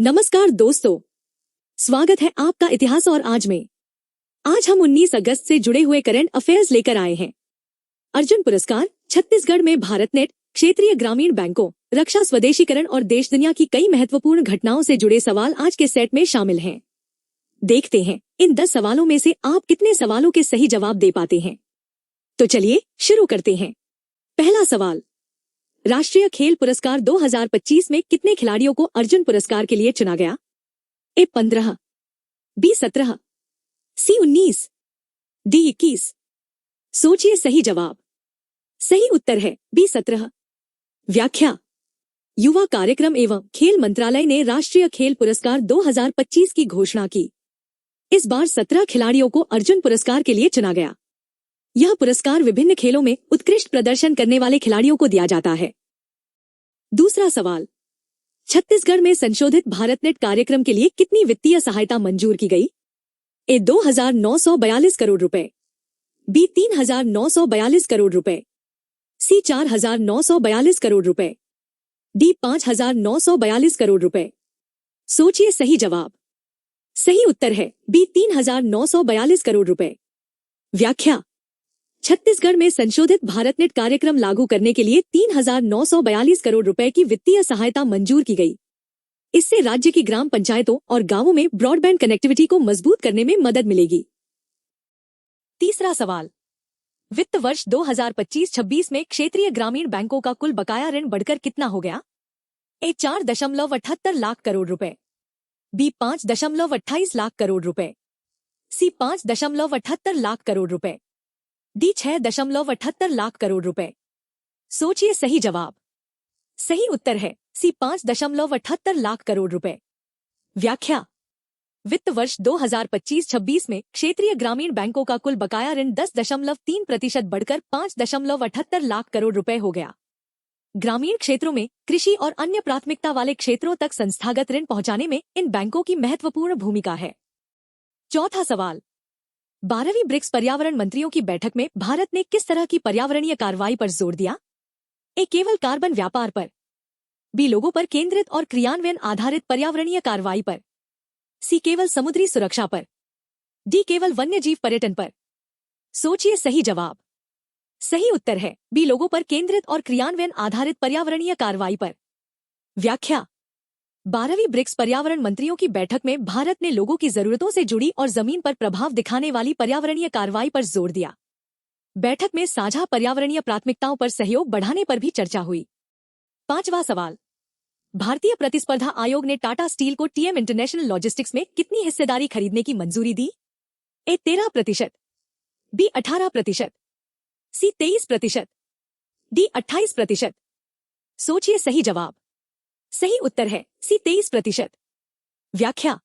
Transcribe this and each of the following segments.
नमस्कार दोस्तों, स्वागत है आपका इतिहास और आज में। आज हम 19 अगस्त से जुड़े हुए करंट अफेयर्स लेकर आए हैं। अर्जुन पुरस्कार, छत्तीसगढ़ में भारतनेट, क्षेत्रीय ग्रामीण बैंकों, रक्षा स्वदेशीकरण और देश दुनिया की कई महत्वपूर्ण घटनाओं से जुड़े सवाल आज के सेट में शामिल हैं। देखते हैं इन 10 सवालों में से आप कितने सवालों के सही जवाब दे पाते हैं। तो चलिए शुरू करते हैं। पहला सवाल, राष्ट्रीय खेल पुरस्कार 2025 में कितने खिलाड़ियों को अर्जुन पुरस्कार के लिए चुना गया? ए 15, बी 17, सी 19, डी 21। सोचिए सही जवाब। सही उत्तर है बी 17। व्याख्या, युवा कार्यक्रम एवं खेल मंत्रालय ने राष्ट्रीय खेल पुरस्कार 2025 की घोषणा की। इस बार 17 खिलाड़ियों को अर्जुन पुरस्कार के लिए चुना गया। यह पुरस्कार विभिन्न खेलों में उत्कृष्ट प्रदर्शन करने वाले खिलाड़ियों को दिया जाता है। दूसरा सवाल, छत्तीसगढ़ में संशोधित भारतनेट कार्यक्रम के लिए कितनी वित्तीय सहायता मंजूर की गई? ए 2,942 करोड़ रुपए, बी 3,942 करोड़ रुपए, सी 4,942 करोड़ रुपए, डी 5,942 करोड़ रुपए। सोचिए सही जवाब। सही उत्तर है बी 3,942 करोड़ रुपए। व्याख्या, छत्तीसगढ़ में संशोधित भारतनेट कार्यक्रम लागू करने के लिए 3,942 करोड़ रुपए की वित्तीय सहायता मंजूर की गई। इससे राज्य की ग्राम पंचायतों और गांवों में ब्रॉडबैंड कनेक्टिविटी को मजबूत करने में मदद मिलेगी। तीसरा सवाल, वित्त वर्ष 2025-26 में क्षेत्रीय ग्रामीण बैंकों का कुल बकाया ऋण बढ़कर कितना हो गया? ए 4.78 लाख करोड़ रुपए, बी 5.28 लाख करोड़ रुपए, सी 5.78 लाख करोड़ रुपए, डी 6.78 लाख करोड़ रुपए। सोचिए सही जवाब। सही उत्तर है सी 5.78 लाख करोड़ रुपए। व्याख्या, वित्त वर्ष 2025-26 में क्षेत्रीय ग्रामीण बैंकों का कुल बकाया ऋण 10.3% बढ़कर 5.78 लाख करोड़ रुपए हो गया। ग्रामीण क्षेत्रों में कृषि और अन्य प्राथमिकता वाले क्षेत्रों तक संस्थागत ऋण पहुंचाने में इन बैंकों की महत्वपूर्ण भूमिका है। चौथा सवाल, 12वीं ब्रिक्स पर्यावरण मंत्रियों की बैठक में भारत ने किस तरह की पर्यावरणीय कार्रवाई पर जोर दिया? ए केवल कार्बन व्यापार पर, बी लोगों पर केंद्रित और क्रियान्वयन आधारित पर्यावरणीय कार्रवाई पर, सी केवल समुद्री सुरक्षा पर, डी केवल वन्यजीव पर्यटन पर। सोचिए सही जवाब। सही उत्तर है बी लोगों पर केंद्रित और क्रियान्वयन आधारित पर्यावरणीय कार्रवाई पर। व्याख्या, 12वीं ब्रिक्स पर्यावरण मंत्रियों की बैठक में भारत ने लोगों की जरूरतों से जुड़ी और जमीन पर प्रभाव दिखाने वाली पर्यावरणीय कार्रवाई पर जोर दिया। बैठक में साझा पर्यावरणीय प्राथमिकताओं पर सहयोग बढ़ाने पर भी चर्चा हुई। पांचवा सवाल, भारतीय प्रतिस्पर्धा आयोग ने टाटा स्टील को टीएम इंटरनेशनल लॉजिस्टिक्स में कितनी हिस्सेदारी खरीदने की मंजूरी दी? ए 13%, बी 18%, सी 23%, डी 28%। सोचिए सही जवाब। सही उत्तर है सी 23%। व्याख्या,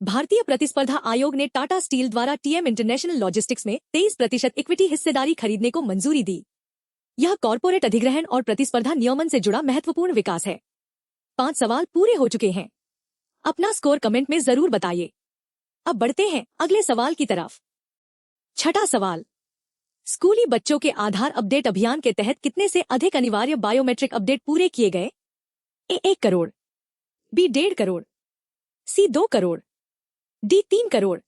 भारतीय प्रतिस्पर्धा आयोग ने टाटा स्टील द्वारा टीएम इंटरनेशनल लॉजिस्टिक्स में 23% इक्विटी हिस्सेदारी खरीदने को मंजूरी दी। यह कॉर्पोरेट अधिग्रहण और प्रतिस्पर्धा नियमन से जुड़ा महत्वपूर्ण विकास है। 5 सवाल पूरे हो चुके हैं। अपना स्कोर कमेंट में जरूर बताइए। अब बढ़ते हैं अगले सवाल की तरफ। छठा सवाल, स्कूली बच्चों के आधार अपडेट अभियान के तहत कितने से अधिक अनिवार्य बायोमेट्रिक अपडेट पूरे किए गए? ए 1 करोड़, बी 1.5 करोड़, सी 2 करोड़, डी 3 करोड़।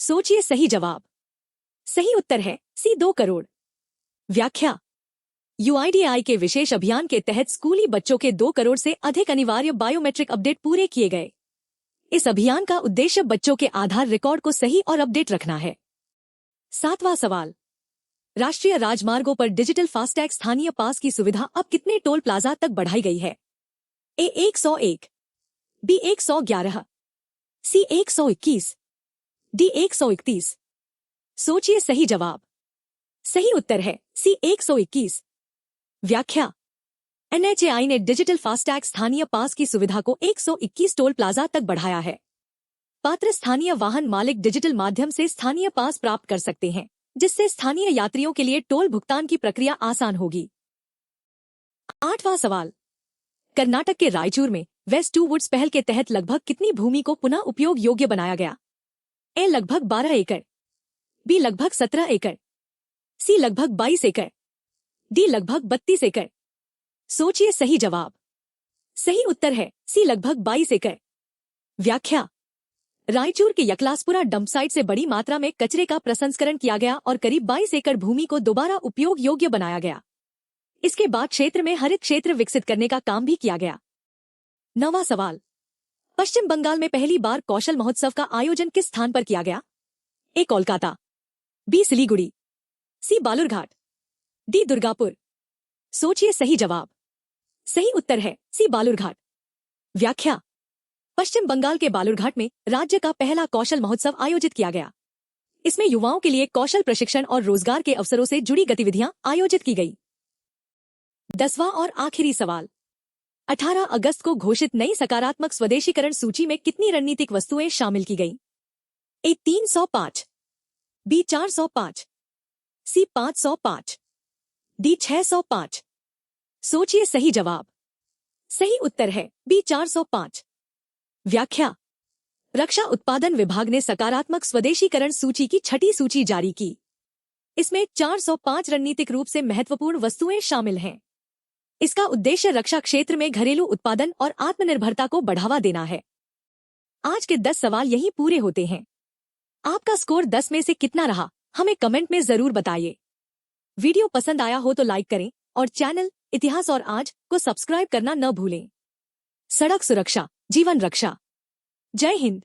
सोचिए सही जवाब। सही उत्तर है सी 2 करोड़। व्याख्या, यूआईडीएआई के विशेष अभियान के तहत स्कूली बच्चों के 2 करोड़ से अधिक अनिवार्य बायोमेट्रिक अपडेट पूरे किए गए। इस अभियान का उद्देश्य बच्चों के आधार रिकॉर्ड को सही और अपडेट रखना है। सातवां सवाल, राष्ट्रीय राजमार्गों पर डिजिटल फास्टैग स्थानीय पास की सुविधा अब कितने टोल प्लाजा तक बढ़ाई गई है? ए 101, बी 111, सी 121, डी 131। सोचिए सही जवाब। सही उत्तर है सी 121। व्याख्या, एनएचएआई ने डिजिटल फास्टैग स्थानीय पास की सुविधा को 121 टोल प्लाजा तक बढ़ाया है। पात्र स्थानीय वाहन मालिक डिजिटल माध्यम से स्थानीय पास प्राप्त कर सकते हैं, जिससे स्थानीय यात्रियों के लिए टोल भुगतान की प्रक्रिया आसान होगी। आठवां सवाल, कर्नाटक के रायचूर में वेस्ट टू वुड्स पहल के तहत लगभग कितनी भूमि को पुनः उपयोग योग्य बनाया गया? ए लगभग 12 एकड़, बी लगभग 17 एकड़, सी लगभग 22 एकड़, डी लगभग 32 एकड़। सोचिए सही जवाब। सही उत्तर है सी लगभग 22 एकड़। व्याख्या। रायचूर के यकलासपुरा डंप साइट से बड़ी मात्रा में कचरे का प्रसंस्करण किया गया और करीब 22 एकड़ भूमि को दोबारा उपयोग योग्य बनाया गया। इसके बाद क्षेत्र में हरित क्षेत्र विकसित करने का काम भी किया गया। 9वां सवाल, पश्चिम बंगाल में पहली बार कौशल महोत्सव का आयोजन किस स्थान पर किया गया? ए कोलकाता, बी सिलीगुड़ी, सी बालूरघाट, डी दुर्गापुर। सोचिए सही जवाब। सही उत्तर है सी बालूरघाट। व्याख्या। पश्चिम बंगाल के बालूरघाट में राज्य का पहला कौशल महोत्सव आयोजित किया गया। इसमें युवाओं के लिए कौशल प्रशिक्षण और रोजगार के अवसरों से जुड़ी गतिविधियां आयोजित की गई। 10वां और आखिरी सवाल, 18 अगस्त को घोषित नई सकारात्मक स्वदेशीकरण सूची में कितनी रणनीतिक वस्तुएं शामिल की गई? ए 305, बी 405, सी 505, डी 605। सोचिए सही जवाब। सही उत्तर है बी 405। व्याख्या। रक्षा उत्पादन विभाग ने सकारात्मक स्वदेशीकरण सूची की छठी सूची जारी की। इसमें 405 रणनीतिक रूप से महत्वपूर्ण वस्तुएं शामिल हैं। इसका उद्देश्य रक्षा क्षेत्र में घरेलू उत्पादन और आत्मनिर्भरता को बढ़ावा देना है। आज के 10 सवाल यहीं पूरे होते हैं। आपका स्कोर 10 में से कितना रहा, हमें कमेंट में जरूर बताइए। वीडियो पसंद आया हो तो लाइक करें और चैनल इतिहास और आज को सब्सक्राइब करना न भूलें। सड़क सुरक्षा, जीवन रक्षा। जय हिंद।